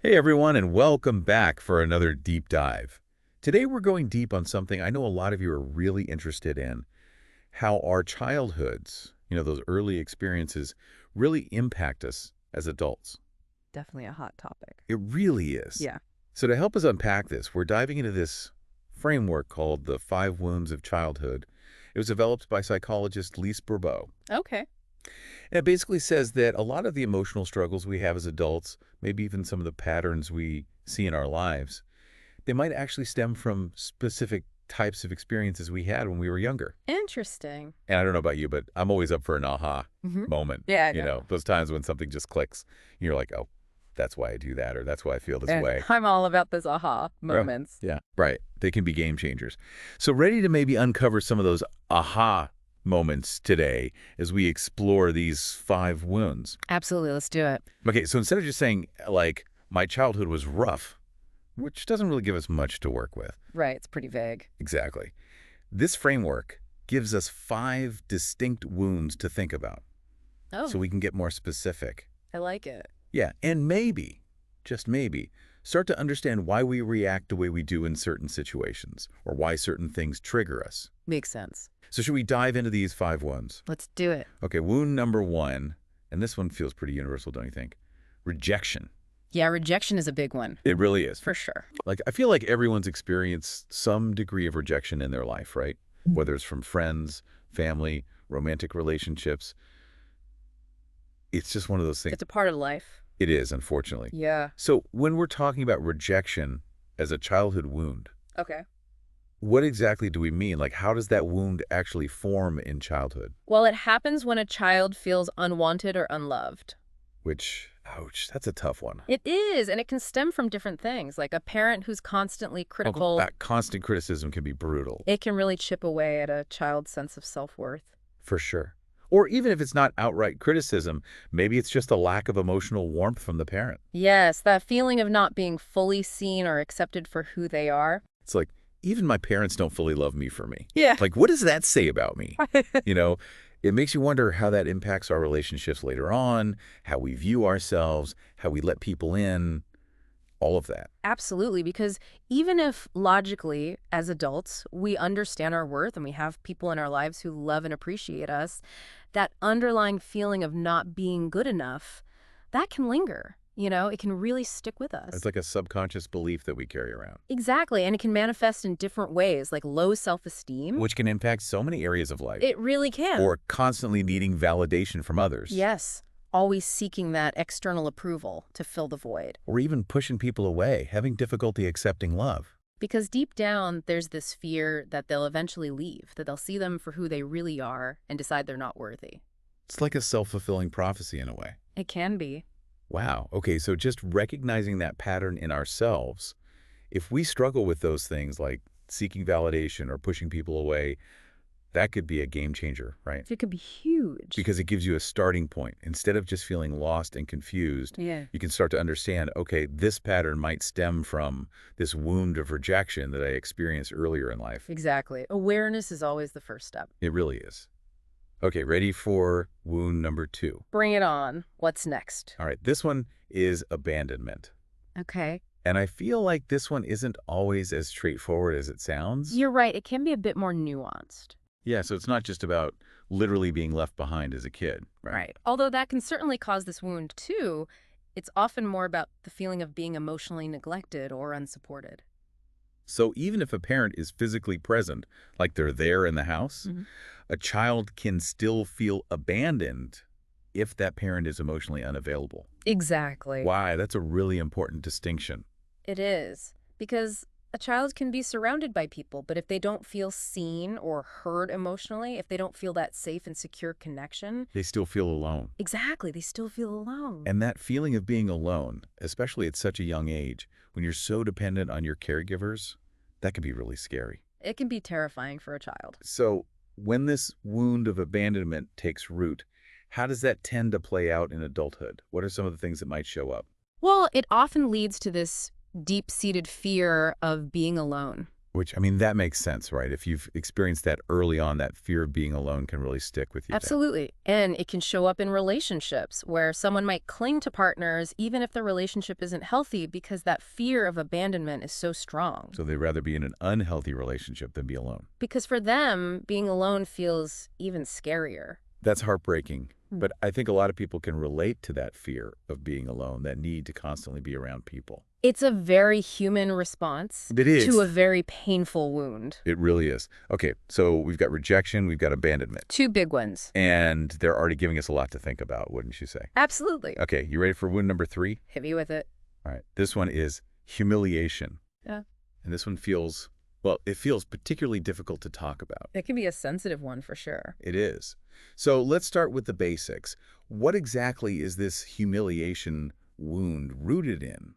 Hey everyone, and welcome back for another deep dive. Today we're going deep on something I know a lot of you are really interested in, how our childhoods, those early experiences, really impact us as adults. Definitely a hot topic. It really is. Yeah. So to help us unpack this, we're diving into this framework called the Five Wounds of Childhood. It was developed by psychologist Lise Bourbeau. Okay. And it basically says that a lot of the emotional struggles we have as adults, maybe even some of the patterns we see in our lives, they might actually stem from specific types of experiences we had when we were younger. Interesting. And I don't know about you, but I'm always up for an aha Hmm. moment. Yeah, I You know. know, those times when something just clicks. You're like, oh, that's why I do that, or that's why I feel this way. I'm all about those aha moments. Yeah, right. They can be game changers. So ready to maybe uncover some of those aha moments today as we explore these five wounds. Absolutely. Let's do it. Okay, so instead of just saying, like, my childhood was rough, which doesn't really give us much to work with. Right. It's pretty vague. Exactly. This framework gives us five distinct wounds to think about Oh, so we can get more specific. I like it. Yeah, and maybe, just maybe, start to understand why we react the way we do in certain situations or why certain things trigger us. Makes sense. So should we dive into these five wounds? Let's do it. Okay, wound number one, and this one feels pretty universal, don't you think? Rejection. Yeah, rejection is a big one. It really is. For sure. Like, I feel like everyone's experienced some degree of rejection in their life, right? Whether it's from friends, family, romantic relationships. It's just one of those things. It's a part of life. It is, unfortunately. Yeah. So when we're talking about rejection as a childhood wound, Okay. what exactly do we mean? Like, how does that wound actually form in childhood? Well, it happens when a child feels unwanted or unloved. Which, ouch, that's a tough one. It is, and it can stem from different things, like a parent who's constantly critical. That constant criticism can be brutal. It can really chip away at a child's sense of self-worth. For sure. Or even if it's not outright criticism, maybe it's just a lack of emotional warmth from the parent. Yes, that feeling of not being fully seen or accepted for who they are. It's like, even my parents don't fully love me for me. Yeah. Like, what does that say about me? You know, it makes you wonder how that impacts our relationships later on, how we view ourselves, how we let people in, all of that. Absolutely, because even if logically, as adults, we understand our worth and we have people in our lives who love and appreciate us, that underlying feeling of not being good enough, that can linger. It can really stick with us. It's like a subconscious belief that we carry around, Exactly, and it can manifest in different ways, like low self-esteem. which can impact so many areas of life. It really can. Or constantly needing validation from others. Yes, always seeking that external approval to fill the void. Or even pushing people away, having difficulty accepting love. Because deep down, there's this fear that they'll eventually leave, that they'll see them for who they really are and decide they're not worthy. It's like a self-fulfilling prophecy in a way. It can be. Wow. Okay, so just recognizing that pattern in ourselves, if we struggle with those things like seeking validation or pushing people away, that could be a game changer, right? It could be huge. Because it gives you a starting point. Instead of just feeling lost and confused, Yeah. you can start to understand, okay, this pattern might stem from this wound of rejection that I experienced earlier in life. Exactly. Awareness is always the first step. It really is. Okay, ready for wound number two. Bring it on. What's next? All right, this one is abandonment. Okay. And I feel like this one isn't always as straightforward as it sounds. You're right. It can be a bit more nuanced. Yeah, so it's not just about literally being left behind as a kid, right? Right. Although that can certainly cause this wound too, it's often more about the feeling of being emotionally neglected or unsupported. So even if a parent is physically present, like they're there in the house, Mhm. a child can still feel abandoned if that parent is emotionally unavailable. Exactly. Why? That's a really important distinction. It is. Because a child can be surrounded by people, but if they don't feel seen or heard emotionally, if they don't feel that safe and secure connection, They still feel alone. exactly, they still feel alone. And that feeling of being alone, especially at such a young age, when you're so dependent on your caregivers, that can be really scary. It can be terrifying for a child. So when this wound of abandonment takes root, how does that tend to play out in adulthood? What are some of the things that might show up? Well, it often leads to this deep-seated fear of being alone. Which, I mean, that makes sense, right? If you've experienced that early on, that fear of being alone can really stick with you then. Absolutely. And it can show up in relationships where someone might cling to partners even if the relationship isn't healthy because that fear of abandonment is so strong. So they'd rather be in an unhealthy relationship than be alone. Because for them, being alone feels even scarier. That's heartbreaking. But I think a lot of people can relate to that fear of being alone, that need to constantly be around people. It's a very human response It is. to a very painful wound. It really is. Okay, so we've got rejection, we've got abandonment. Two big ones. And they're already giving us a lot to think about, wouldn't you say? Absolutely. Okay, you ready for wound number 3? Hit me with it. All right, this one is humiliation. Yeah. And this one feels, well, it feels particularly difficult to talk about. It can be a sensitive one for sure. It is. So let's start with the basics. What exactly is this humiliation wound rooted in?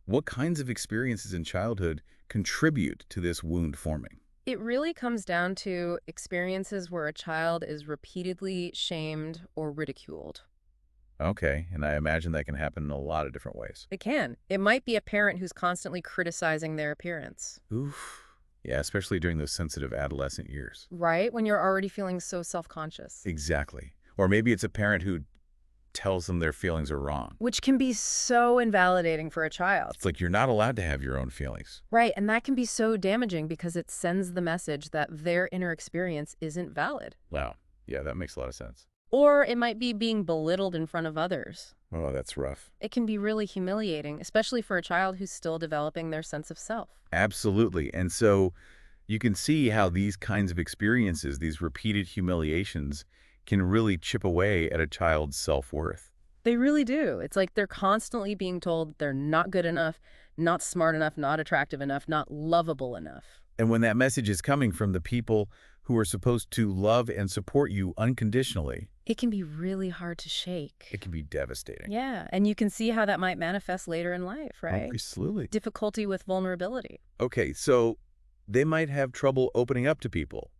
What kinds of experiences in childhood contribute to this wound forming? It really comes down to experiences where a child is repeatedly shamed or ridiculed. Okay, and I imagine that can happen in a lot of different ways. It can. It might be a parent who's constantly criticizing their appearance. Oof. Yeah, especially during those sensitive adolescent years. Right? When you're already feeling so self-conscious. Exactly. Or maybe it's a parent who tells them their feelings are wrong. Which can be so invalidating for a child. It's like you're not allowed to have your own feelings. Right, and that can be so damaging because it sends the message that their inner experience isn't valid. Wow. Yeah, that makes a lot of sense. Or it might be being belittled in front of others. Oh, that's rough. It can be really humiliating, especially for a child who's still developing their sense of self. Absolutely. And so you can see how these kinds of experiences, these repeated humiliations, can really chip away at a child's self-worth. They really do. It's like they're constantly being told they're not good enough, not smart enough, not attractive enough, not lovable enough. And when that message is coming from the people who are supposed to love and support you unconditionally, it can be really hard to shake. it can be devastating. Yeah, and you can see how that might manifest later in life, right? Absolutely. Difficulty with vulnerability. Okay, so they might have trouble opening up to people,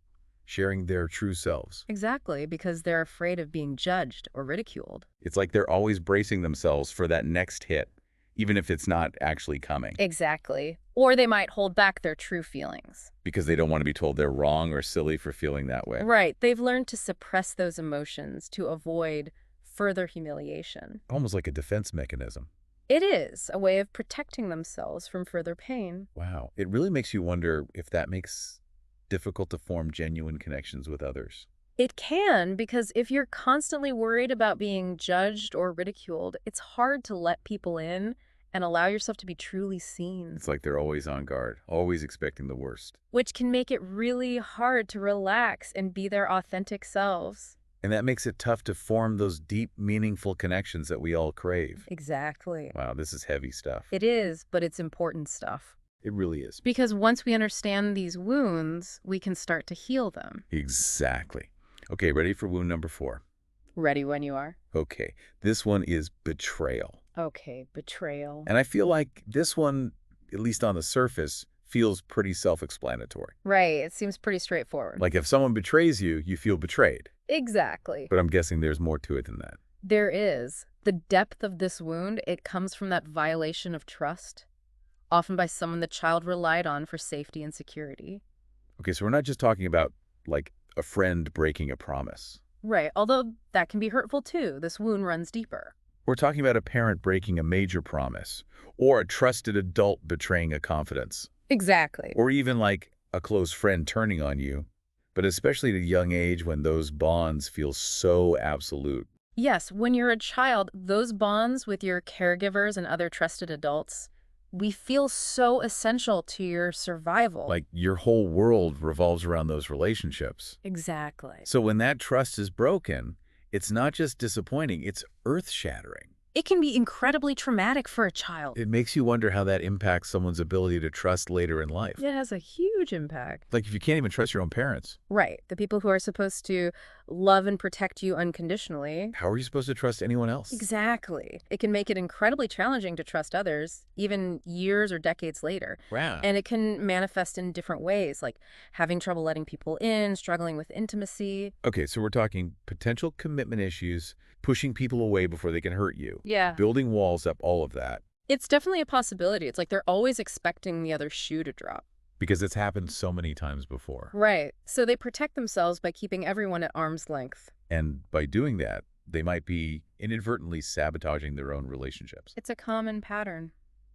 sharing their true selves. Exactly, because they're afraid of being judged or ridiculed. It's like they're always bracing themselves for that next hit, even if it's not actually coming. Exactly. Or they might hold back their true feelings. Because they don't want to be told they're wrong or silly for feeling that way. Right. They've learned to suppress those emotions to avoid further humiliation. Almost like a defense mechanism. It is a way of protecting themselves from further pain. Wow. It really makes you wonder if that makes difficult to form genuine connections with others. It can, because if you're constantly worried about being judged or ridiculed, it's hard to let people in and allow yourself to be truly seen. It's like they're always on guard, always expecting the worst. Which can make it really hard to relax and be their authentic selves. And that makes it tough to form those deep, meaningful connections that we all crave. Exactly. Wow, this is heavy stuff. It is, but it's important stuff. It really is. Because once we understand these wounds, we can start to heal them. Exactly. Okay, ready for wound number 4? Ready when you are. Okay, this one is betrayal. Okay, betrayal. And I feel like this one, at least on the surface, feels pretty self-explanatory. Right, it seems pretty straightforward. Like if someone betrays you, you feel betrayed. Exactly. But I'm guessing there's more to it than that. There is. The depth of this wound, it comes from that violation of trust, often by someone the child relied on for safety and security. Okay, so we're not just talking about, like, a friend breaking a promise. Right, although that can be hurtful too. This wound runs deeper. We're talking about a parent breaking a major promise, or a trusted adult betraying a confidence, Exactly. or even like a close friend turning on you, but especially at a young age when those bonds feel so absolute. Yes, when you're a child, those bonds with your caregivers and other trusted adults, we feel so essential to your survival. Like your whole world revolves around those relationships. Exactly. So when that trust is broken, it's not just disappointing, it's earth-shattering. It can be incredibly traumatic for a child. It makes you wonder how that impacts someone's ability to trust later in life. It has a huge impact. Like if you can't even trust your own parents, Right. The people who are supposed to love and protect you unconditionally. how are you supposed to trust anyone else? Exactly. It can make it incredibly challenging to trust others, even years or decades later. Wow. And it can manifest in different ways, like having trouble letting people in, struggling with intimacy. Okay, so we're talking potential commitment issues, pushing people away before they can hurt you, Yeah. building walls up, all of that. It's definitely a possibility. It's like they're always expecting the other shoe to drop. Because it's happened so many times before. Right. So they protect themselves by keeping everyone at arm's length. And by doing that, they might be inadvertently sabotaging their own relationships. It's a common pattern.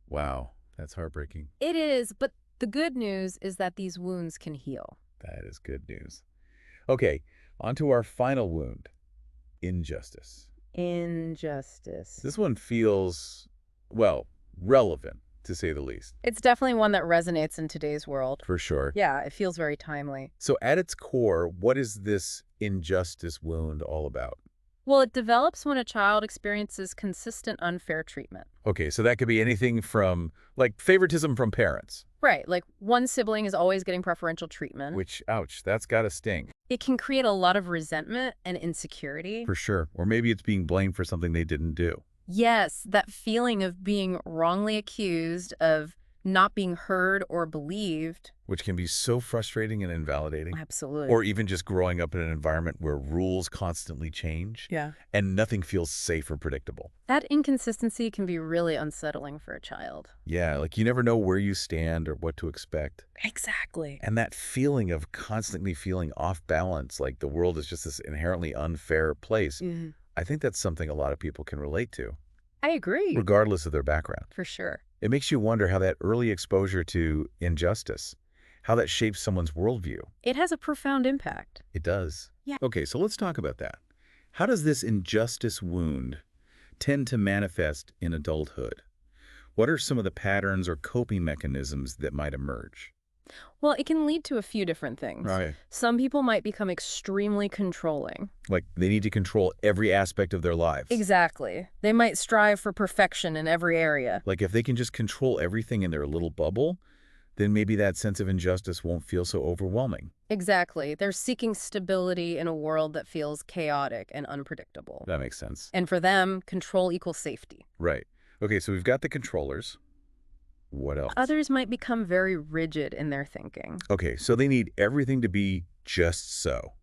Wow, that's heartbreaking. It is, but the good news is that these wounds can heal. That is good news. Okay, on to our final wound, injustice. Injustice. This one feels, well, relevant, to say the least. It's definitely one that resonates in today's world. For sure. Yeah, it feels very timely. So at its core, what is this injustice wound all about? Well, it develops when a child experiences consistent unfair treatment. Okay, so that could be anything from, like, favoritism from parents. Right, like one sibling is always getting preferential treatment. Which, ouch, that's gotta sting. It can create a lot of resentment and insecurity. For sure. Or maybe it's being blamed for something they didn't do. Yes, that feeling of being wrongly accused, of not being heard or believed. Which can be so frustrating and invalidating. Absolutely. Or even just growing up in an environment where rules constantly change. Yeah. And nothing feels safe or predictable. That inconsistency can be really unsettling for a child. Yeah, like you never know where you stand or what to expect. Exactly. And that feeling of constantly feeling off balance, like the world is just this inherently unfair place, I think that's something a lot of people can relate to. I agree. Regardless of their background. For sure. It makes you wonder how that early exposure to injustice, how that shapes someone's worldview. It has a profound impact. It does. Yeah. Okay, so let's talk about that. How does this injustice wound tend to manifest in adulthood? What are some of the patterns or coping mechanisms that might emerge? Well, it can lead to a few different things. Right. Some people might become extremely controlling. Like they need to control every aspect of their lives. Exactly. They might strive for perfection in every area. Like if they can just control everything in their little bubble, then maybe that sense of injustice won't feel so overwhelming. Exactly. They're seeking stability in a world that feels chaotic and unpredictable. That makes sense. And for them, control equals safety. Right. Okay, so we've got the controllers. What else? Others might become very rigid in their thinking. Okay, so they need everything to be just so.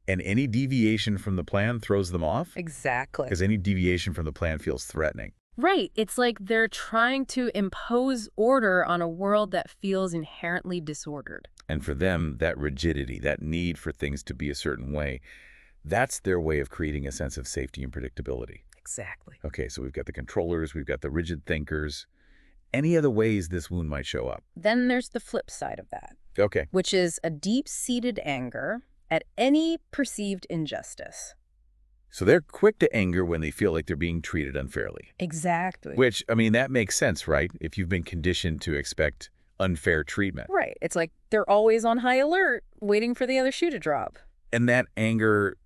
And any deviation from the plan throws them off? Exactly. Because any deviation from the plan feels threatening. Right. It's like they're trying to impose order on a world that feels inherently disordered. And for them, that rigidity, that need for things to be a certain way, that's their way of creating a sense of safety and predictability. Exactly. Okay, so we've got the controllers, we've got the rigid thinkers. Any other ways this wound might show up? Then there's the flip side of that, Okay. which is a deep-seated anger at any perceived injustice. So they're quick to anger when they feel like they're being treated unfairly. Exactly. Which, I mean, that makes sense, right? If you've been conditioned to expect unfair treatment. Right. It's like they're always on high alert, waiting for the other shoe to drop. And that anger,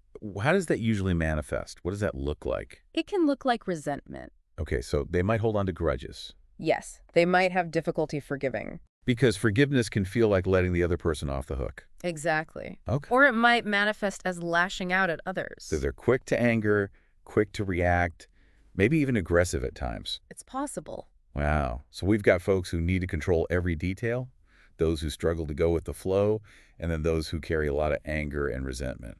how does that usually manifest? What does that look like? It can look like resentment. Okay, so they might hold on to grudges. Yes, they might have difficulty forgiving. Because forgiveness can feel like letting the other person off the hook. Exactly. Okay. Or it might manifest as lashing out at others. So they're quick to anger, quick to react, maybe even aggressive at times. It's possible. Wow. So we've got folks who need to control every detail, those who struggle to go with the flow, and then those who carry a lot of anger and resentment.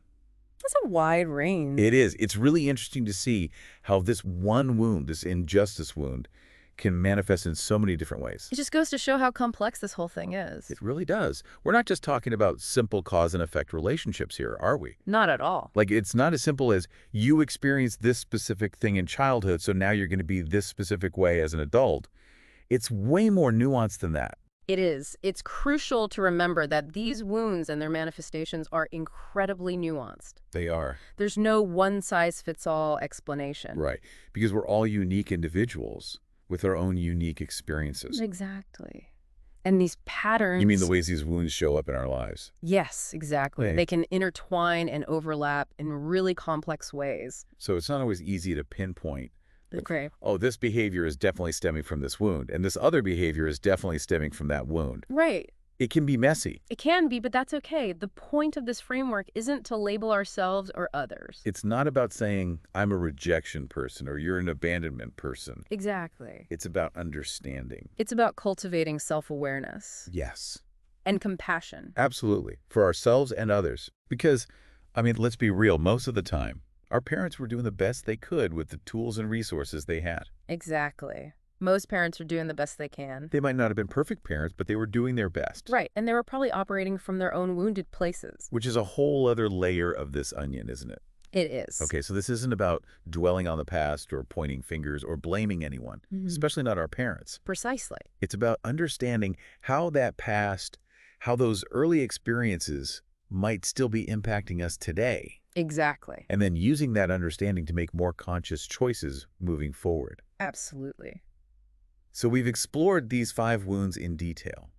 That's a wide range. It is. It's really interesting to see how this one wound, this injustice wound, can manifest in so many different ways. It just goes to show how complex this whole thing is. It really does. We're not just talking about simple cause and effect relationships here, are we? Not at all. Like, it's not as simple as you experienced this specific thing in childhood, so now you're going to be this specific way as an adult. It's way more nuanced than that. It is. It's crucial to remember that these wounds and their manifestations are incredibly nuanced. They are. There's no one-size-fits-all explanation. Right. Because we're all unique individuals with our own unique experiences. Exactly. And these patterns... You mean the ways these wounds show up in our lives? Yes, exactly. Right. They can intertwine and overlap in really complex ways. So it's not always easy to pinpoint, Okay. oh, this behavior is definitely stemming from this wound, and this other behavior is definitely stemming from that wound. Right. It can be messy. It can be, but that's okay. The point of this framework isn't to label ourselves or others. It's not about saying, I'm a rejection person or you're an abandonment person. Exactly. It's about understanding. It's about cultivating self-awareness Yes, and compassion. absolutely. For ourselves and others. Because, I mean, let's be real, most of the time, our parents were doing the best they could with the tools and resources they had. Exactly. Most parents are doing the best they can. They might not have been perfect parents, but they were doing their best. Right, and they were probably operating from their own wounded places. Which is a whole other layer of this onion, isn't it? It is. Okay, so this isn't about dwelling on the past or pointing fingers or blaming anyone, especially not our parents. Precisely. It's about understanding how that past, how those early experiences might still be impacting us today. Exactly. And then using that understanding to make more conscious choices moving forward. Absolutely. So we've explored these 5 wounds in detail: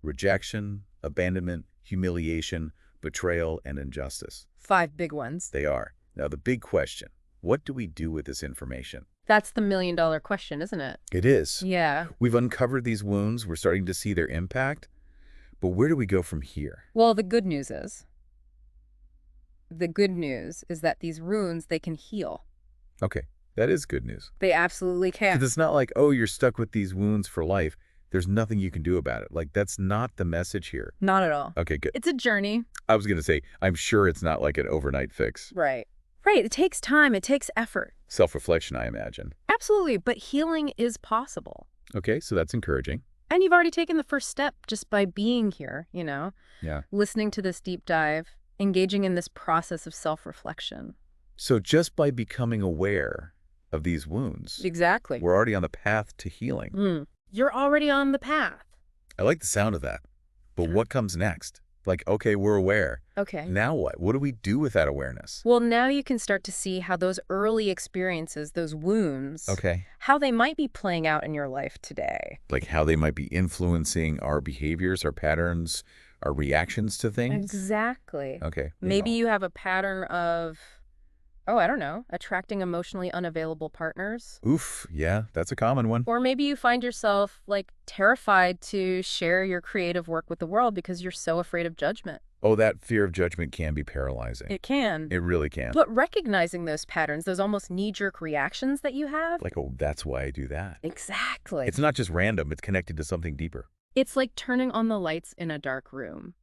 rejection, abandonment, humiliation, betrayal, and injustice. 5 big ones. They are. Now the big question, what do we do with this information? That's the million-dollar question, isn't it? It is. Yeah. We've uncovered these wounds, we're starting to see their impact, but where do we go from here? Well, the good news is that these wounds, they can heal. Okay, that is good news. They absolutely can. Because it's not like, oh, you're stuck with these wounds for life. There's nothing you can do about it. Like, that's not the message here. Not at all. Okay, good. It's a journey. I was going to say, I'm sure it's not like an overnight fix. Right. Right. It takes time. It takes effort. Self-reflection, I imagine. Absolutely. But healing is possible. Okay, so that's encouraging. And you've already taken the first step just by being here, Yeah. listening to this deep dive, engaging in this process of self-reflection. So just by becoming aware of these wounds, Exactly. we're already on the path to healing. You're already on the path. I like the sound of that. But what comes next? Like, okay, we're aware. Okay. Now what? What do we do with that awareness? Well, now you can start to see how those early experiences, those wounds, Okay. how they might be playing out in your life today. Like how they might be influencing our behaviors, our patterns, our reactions to things? Exactly. Okay. Maybe you have a pattern of, I don't know, attracting emotionally unavailable partners. Oof, yeah, that's a common one. Or maybe you find yourself, terrified to share your creative work with the world because you're so afraid of judgment. Oh, that fear of judgment can be paralyzing. It can. It really can. But recognizing those patterns, those almost knee-jerk reactions that you have. Like, oh, that's why I do that. Exactly. It's not just random. It's connected to something deeper. It's like turning on the lights in a dark room.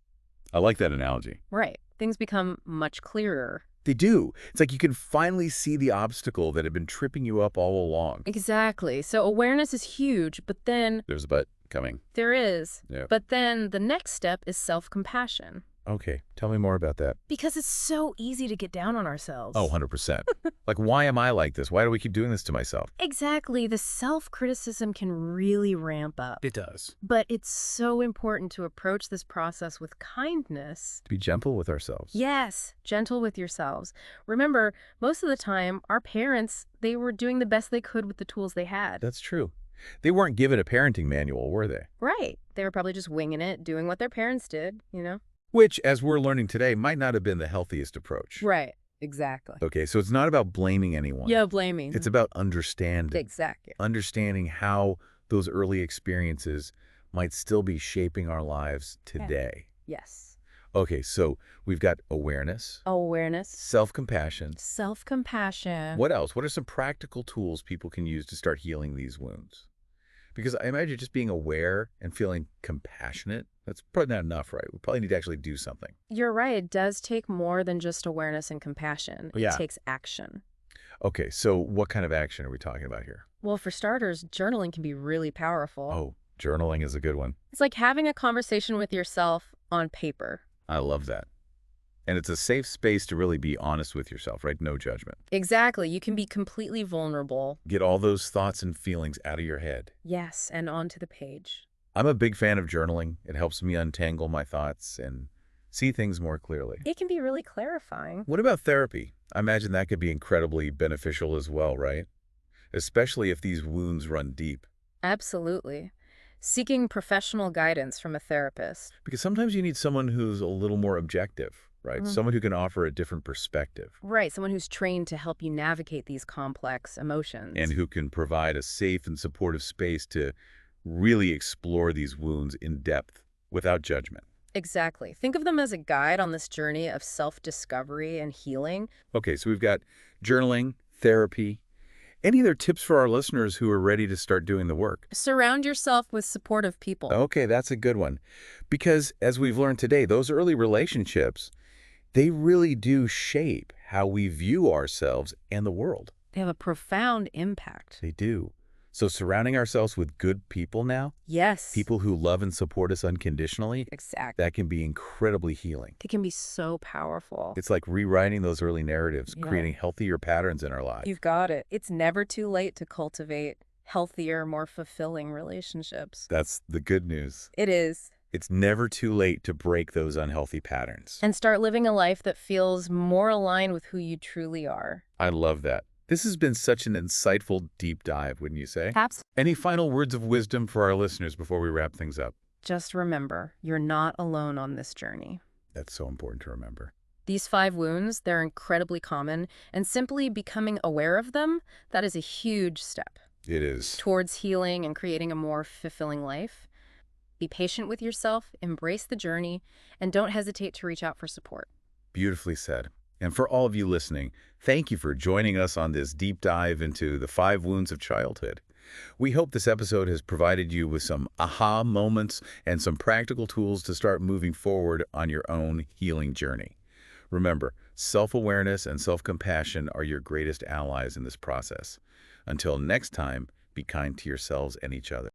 I like that analogy. Right. Things become much clearer. They do. It's like you can finally see the obstacle that had been tripping you up all along. Exactly. So awareness is huge, but then There's a but coming. there is. Yeah. But then the next step is self-compassion. Okay, tell me more about that. Because it's so easy to get down on ourselves. Oh, 100%. Like, why am I like this? Why do we keep doing this to myself? Exactly. The self-criticism can really ramp up. It does. But it's so important to approach this process with kindness. To be gentle with ourselves. Yes, gentle with yourselves. Remember, most of the time, our parents, they were doing the best they could with the tools they had. That's true. They weren't given a parenting manual, were they? Right. They were probably just winging it, doing what their parents did, Which, as we're learning today, might not have been the healthiest approach. Right. Exactly. Okay, so it's not about blaming anyone. Yeah, blaming. It's about understanding. Exactly. Understanding how those early experiences might still be shaping our lives today. Yes. Okay, so we've got awareness, Awareness. self-compassion. Self-compassion. What else? What are some practical tools people can use to start healing these wounds? Because I imagine just being aware and feeling compassionate, that's probably not enough, right? We probably need to actually do something. You're right. It does take more than just awareness and compassion. Yeah. It takes action. Okay, so what kind of action are we talking about here? Well, for starters, journaling can be really powerful. Oh, journaling is a good one. It's like having a conversation with yourself on paper. I love that. And it's a safe space to really be honest with yourself, right? No judgment. Exactly. You can be completely vulnerable. Get all those thoughts and feelings out of your head. Yes, and onto the page. I'm a big fan of journaling. It helps me untangle my thoughts and see things more clearly. It can be really clarifying. What about therapy? I imagine that could be incredibly beneficial as well, right? Especially if these wounds run deep. Absolutely. Seeking professional guidance from a therapist. Because sometimes you need someone who's a little more objective, right? Someone who can offer a different perspective. Right, someone who's trained to help you navigate these complex emotions. And who can provide a safe and supportive space to really explore these wounds in depth without judgment. Exactly. Think of them as a guide on this journey of self-discovery and healing. Okay, so we've got journaling, therapy. Any other tips for our listeners who are ready to start doing the work? Surround yourself with supportive people. Okay, that's a good one. Because as we've learned today, those early relationships, they really do shape how we view ourselves and the world. They have a profound impact. They do. So surrounding ourselves with good people now, Yes, people who love and support us unconditionally, exactly. that can be incredibly healing. It can be so powerful. It's like rewriting those early narratives, Yeah. creating healthier patterns in our lives. You've got it. It's never too late to cultivate healthier, more fulfilling relationships. That's the good news. It is. It's never too late to break those unhealthy patterns. And start living a life that feels more aligned with who you truly are. I love that. This has been such an insightful deep dive, wouldn't you say? Perhaps Any final words of wisdom for our listeners before we wrap things up? just remember, you're not alone on this journey. That's so important to remember. These 5 wounds, they're incredibly common, and simply becoming aware of them, that is a huge step It is. towards healing and creating a more fulfilling life. Be patient with yourself, embrace the journey, and don't hesitate to reach out for support. Beautifully said. And for all of you listening, thank you for joining us on this deep dive into the 5 wounds of childhood. We hope this episode has provided you with some aha moments and some practical tools to start moving forward on your own healing journey. Remember, self-awareness and self-compassion are your greatest allies in this process. Until next time, be kind to yourselves and each other.